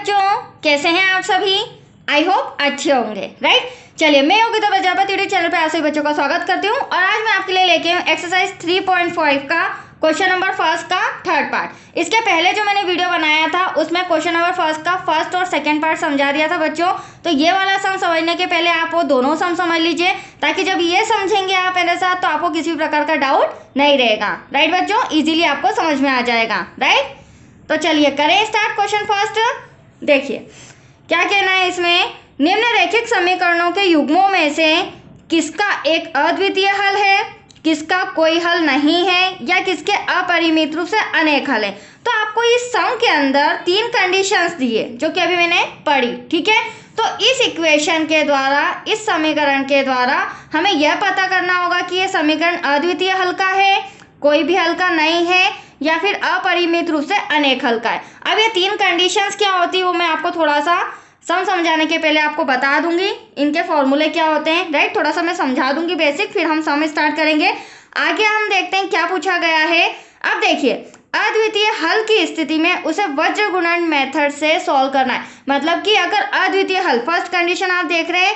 बच्चों, कैसे हैं आप सभी? आई होप अच्छे होंगे, राइट। चलिए, मैं योगिता प्रजापति यूट्यूब चैनल पे आप सभी बच्चों का स्वागत करती हूँ और आज मैं आपके लिए लेके हूँ एक्सरसाइज 3.5 का क्वेश्चन नंबर फर्स्ट का थर्ड पार्ट। इसके पहले जो मैंने वीडियो बनाया था उसमें क्वेश्चन नंबर फर्स्ट का फर्स्ट और सेकंड पार्ट समझा दिया था बच्चों। तो ये वाला सम समझने के पहले आप वो दोनों सम समझ लीजिए, ताकि जब ये समझेंगे आप मेरे साथ तो आपको किसी भी प्रकार का डाउट नहीं रहेगा, राइट बच्चों। इजीली आपको समझ में आ जाएगा, राइट। तो चलिए करें स्टार्ट क्वेश्चन फर्स्ट। देखिए क्या कहना है इसमें, निम्नलिखित समीकरणों के युग्मों में से किसका एक अद्वितीय हल है, किसका कोई हल नहीं है, या किसके अपरिमित रूप से अनेक हल है। तो आपको इस सम के अंदर तीन कंडीशंस दिए जो कि अभी मैंने पढ़ी, ठीक है। तो इस इक्वेशन के द्वारा, इस समीकरण के द्वारा हमें यह पता करना होगा कि यह समीकरण अद्वितीय हल का है, कोई भी हल का नहीं है, या फिर अपरिमित रूप से अनेक हल का है। अब ये तीन कंडीशंस क्या होती है वो मैं आपको थोड़ा सा सम समझाने के पहले आपको बता दूंगी, इनके फॉर्मूले क्या होते हैं, राइट। थोड़ा सा मैं समझा दूंगी बेसिक, फिर हम सम स्टार्ट करेंगे। आगे हम देखते हैं क्या पूछा गया है। अब देखिए, अद्वितीय हल की स्थिति में उसे वज्र गुणन मेथड से सॉल्व करना है। मतलब कि अगर अद्वितीय हल, फर्स्ट कंडीशन आप देख रहे हैं,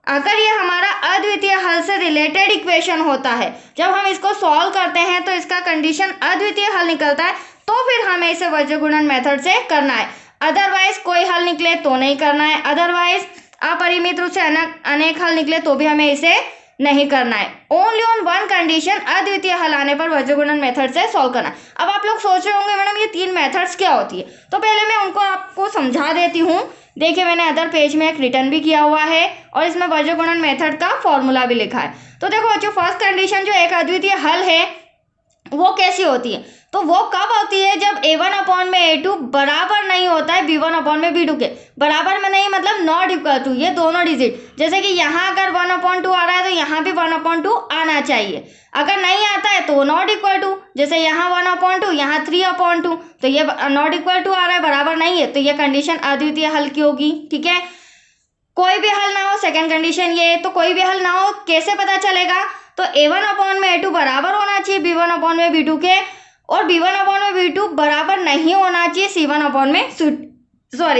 अगर ये हमारा अद्वितीय हल से रिलेटेड इक्वेशन होता है, जब हम इसको सॉल्व करते हैं तो इसका कंडीशन अद्वितीय हल निकलता है, तो फिर हमें इसे वज्र गुणन मेथड से करना है। अदरवाइज कोई हल निकले तो नहीं करना है, अदरवाइज अपरिमित रूप से अनेक हल निकले तो भी हमें इसे नहीं करना है। ओनली ऑन वन कंडीशन, अद्वितीय हल आने पर वज्र गुणन मेथड से सॉल्व करना है। अब आप लोग सोच रहे होंगे मैडम ये तीन मेथड्स क्या होती है, तो पहले मैं उनको आपको समझा देती हूँ। देखिए मैंने अदर पेज में एक रिटर्न भी किया हुआ है और इसमें वज्र गुणन मेथड का फॉर्मूला भी लिखा है। तो देखो बच्चों, फर्स्ट कंडीशन जो एक अद्वितीय हल है वो कैसी होती है, तो वो कब होती है जब a1/a2 बराबर नहीं होता है b1/b2 के। बराबर में नहीं मतलब नॉट इक्वल टू, ये दोनों डिजिट, जैसे कि यहाँ अगर 1/2 आ रहा है तो यहाँ भी 1/2 आना चाहिए। अगर नहीं आता है तो नॉट इक्वल टू, जैसे यहाँ 1/2 यहाँ 3/2, तो ये नॉट इक्वल टू आ रहा है, बराबर नहीं है, तो ये कंडीशन अद्वितीय हल की होगी, ठीक है। कोई भी हल ना हो, सेकेंड कंडीशन ये, तो कोई भी हल ना हो कैसे पता चलेगा, तो a1/a2 बराबर होना चाहिए b1/b2 के, और b1/b2 बराबर नहीं होना चाहिए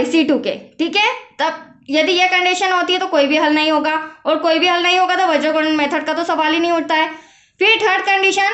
c2 के, ठीक है। तब यदि यह कंडीशन होती है तो कोई भी हल नहीं होगा, और कोई भी हल नहीं होगा तो वज्र गुणन मेथड का तो सवाल ही नहीं उठता है। फिर थर्ड कंडीशन,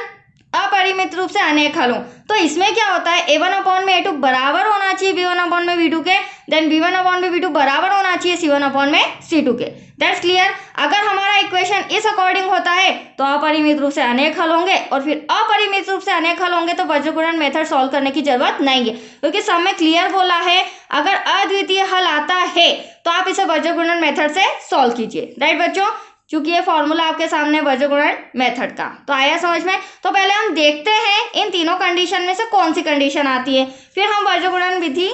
अपरिमित रूप से अनेक हल हो, तो इसमें क्या होता है, a1/a2 बराबर होना चाहिए b1/b2 के, देन b1/b2 बराबर होना चाहिए c1/c2 के। That's clear. अगर हमारा इक्वेशन इस अकॉर्डिंग होता है तो अपरिमित रूप से अनेक हल होंगे, और फिर अपरिमित रूप से अनेक हल होंगे तो वज्र गुणन मेथड सॉल्व करने की जरूरत नहीं है, क्योंकि सब में क्लियर बोला है अगर अद्वितीय हल आता है तो आप इसे वज्र गुणन मेथड से सॉल्व कीजिए, राइट बच्चों। क्योंकि ये फॉर्मूला आपके सामने वज्र गुणन मेथड का, तो आया समझ में। तो पहले हम देखते हैं इन तीनों कंडीशन में से कौन सी कंडीशन आती है, फिर हम वज्र गुणन विधि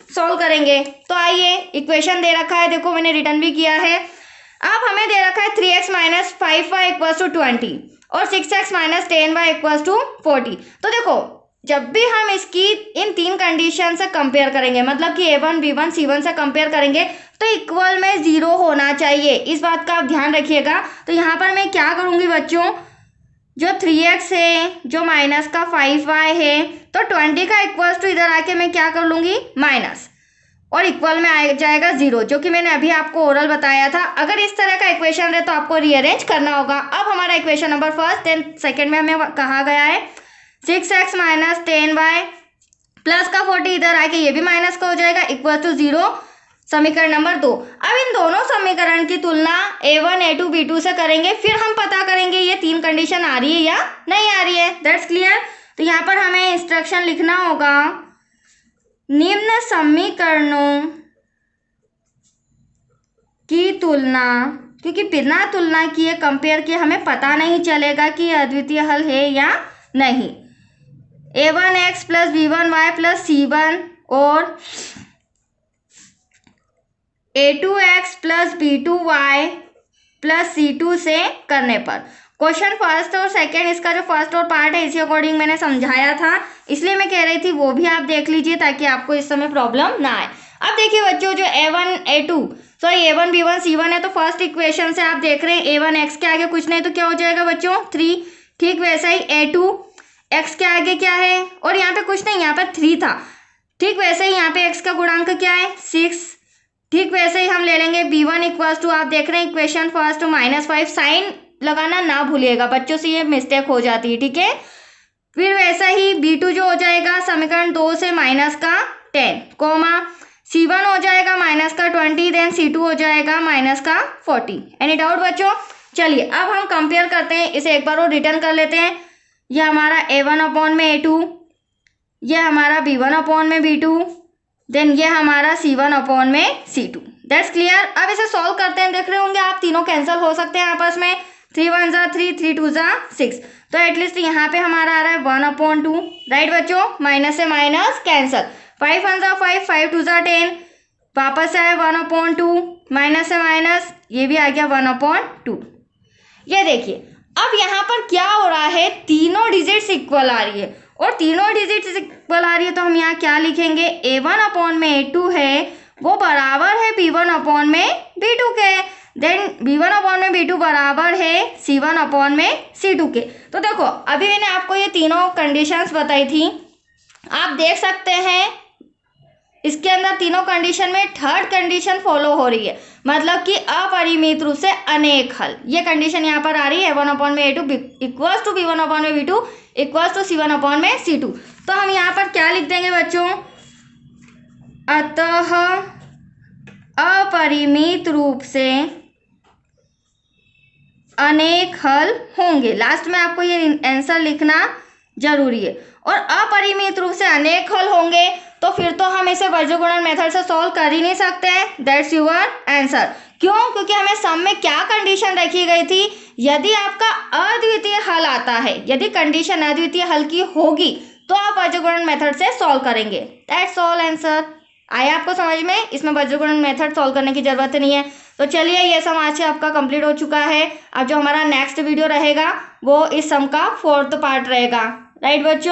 सॉल्व करेंगे। तो आइए, इक्वेशन दे रखा है, देखो मैंने रिटर्न भी किया है। अब हमें दे रखा है 3x - 5y = 20 और 6x - 10y = 40। तो देखो जब भी हम इसकी इन तीन कंडीशन से कंपेयर करेंगे, मतलब कि a1 b1 c1 से कंपेयर करेंगे, तो इक्वल में 0 होना चाहिए, इस बात का आप ध्यान रखिएगा। तो यहाँ पर मैं क्या करूँगी बच्चों, जो 3x है, जो माइनस का 5y है, तो 20 का इक्वल्स टू इधर आके मैं क्या कर लूँगी माइनस, और इक्वल में आ जाएगा 0, जो कि मैंने अभी आपको ओरल बताया था। अगर इस तरह का इक्वेशन रहे तो आपको रीअरेंज करना होगा। अब हमारा equation number first, then second में हमें कहा गया है 6x - 10y प्लस का 40 इधर आके ये भी माइनस का हो जाएगा, इक्वल टू 0, समीकरण नंबर 2। अब इन दोनों समीकरण की तुलना a1 a2 b2 से करेंगे, फिर हम पता करेंगे ये तीन कंडीशन आ रही है या नहीं आ रही है। That's clear. तो यहाँ पर हमें इंस्ट्रक्शन लिखना होगा, निम्न समीकरणों की तुलना, क्योंकि बिना तुलना किए, कंपेयर किए हमें पता नहीं चलेगा कि यह अद्वितीय हल है या नहीं। a1x + b1y + c1 और a2x + b2y + c2 से करने पर। क्वेश्चन फर्स्ट और सेकंड, इसका जो फर्स्ट और पार्ट है इसी अकॉर्डिंग मैंने समझाया था, इसलिए मैं कह रही थी वो भी आप देख लीजिए ताकि आपको इस समय प्रॉब्लम ना आए। अब देखिए बच्चों, जो a1 b1 c1 है, तो फर्स्ट इक्वेशन से आप देख रहे हैं a1x के आगे कुछ नहीं तो क्या हो जाएगा बच्चों 3, ठीक वैसा ही a2x के आगे क्या है, और यहाँ पे कुछ नहीं, यहाँ पे 3 था, ठीक वैसे ही यहाँ पे x का गुणांक क्या है 6। ठीक वैसे ही हम ले लेंगे b1 इक्वल्स टू, आप देख रहे हैं इक्वेशन फर्स्ट -5, साइन लगाना ना भूलिएगा, बच्चों से ये मिस्टेक हो जाती है, ठीक है। फिर वैसा ही b2 जो हो जाएगा समीकरण 2 से -10, कोमा c1 हो जाएगा -20, देन c2 हो जाएगा -40। एनी डाउट बच्चों? चलिए अब हम कंपेयर करते हैं, इसे एक बार और रिटर्न कर लेते हैं। यह हमारा a1/a2, यह हमारा b1/b2, देन ये हमारा c1/c2। That's clear. अब इसे सॉल्व करते हैं, देख रहे होंगे आप तीनों कैंसिल हो सकते हैं आपस में, 3 1 जा 3, 3 2 जा 6, तो एटलीस्ट यहाँ पे हमारा आ रहा है 1/2। राइट बच्चों, माइनस से माइनस कैंसिल, 5 1 जा 5, 5 2 जा 10, वापस आया 1/2, माइनस से माइनस, ये भी आ गया 1/2। ये देखिए अब यहाँ पर क्या हो रहा है, तीनों डिजिट्स इक्वल आ रही है, और तीनों डिजिट्स इक्वल आ रही है तो हम यहाँ क्या लिखेंगे, a1/a2 है वो बराबर है b1/b2 के, देन b1/b2 बराबर है c1/c2 के। तो देखो अभी मैंने आपको ये तीनों कंडीशंस बताई थी, आप देख सकते हैं इसके अंदर तीनों कंडीशन में थर्ड कंडीशन फॉलो हो रही है, मतलब कि अपरिमित रूप से अनेक हल। ये कंडीशन यहाँ पर आ रही है a1/a2 equals to b1/b2 equals to c1/c2। तो हम यहाँ पर क्या लिख देंगे बच्चों, अतः अपरिमित रूप से अनेक हल होंगे। लास्ट में आपको ये आंसर लिखना जरूरी है। और अपरिमित रूप से अनेक हल होंगे तो फिर तो हम इसे वज्रगुणन मेथड से सॉल्व कर ही नहीं सकते हैं। That's your answer. क्यों? क्योंकि हमें सम में क्या कंडीशन रखी गई थी, यदि आपका अद्वितीय हल आता है, यदि कंडीशन अद्वितीय हल की होगी तो आप वज्रगुणन मेथड से सॉल्व करेंगे। That's all answer. आया आपको समझ में? इसमें वज्रगुणन मेथड सॉल्व करने की जरूरत नहीं है। तो चलिए ये सम आज से आपका कंप्लीट हो चुका है। अब जो हमारा नेक्स्ट वीडियो रहेगा वो इस सम का 4th पार्ट रहेगा। राइट बच्चों?